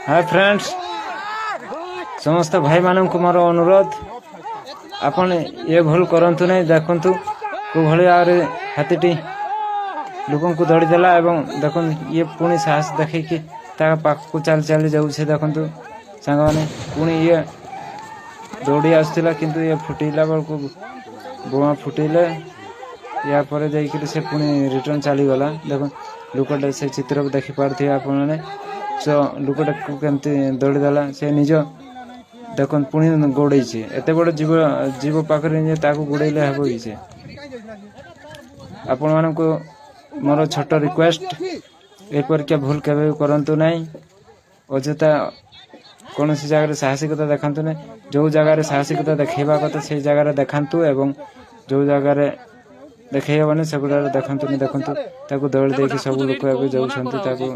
Hi friends, समस्त भाई मान को मोर अनुरोध, आपन ये भूल करंतु नहीं। देखंतु को भली आरे हाथीटी लोकन को दौड़ी देला एवं देखन ये पुणी साहस देखी कि ता पाख को चल चली जाऊ से। देखंतु सांग माने पुणी ये दौड़ी आसथिला किंतु ये फुटीला बेल को बोमा फुटीले या पर जाइकि से पुणी रिटर्न चली गला। देखो लुकटा से चित्र को देखि पारथि आपन ने। सो लुकटा को केमती दौड़ी देला से निज देखन पुणी गोड़े छे। एते बड़ जीव जीव पाखरे जे ताको गोड़ेले हेबो कि से। आपन मान को मोर छोट रिक्वेस्ट, एपर के भूल केबे करंतु नहीं। अजता कौन सी जगह साहसिकता देखंतु नहीं। जो जगह साहसिकता देखेबा कथा से जगह देखंतु एवं जो जगह देखेबा ने सगुडा देखंतु नहीं। देखंतु ताको दौड़ देके सब लोक एबे जाउछंतु ताको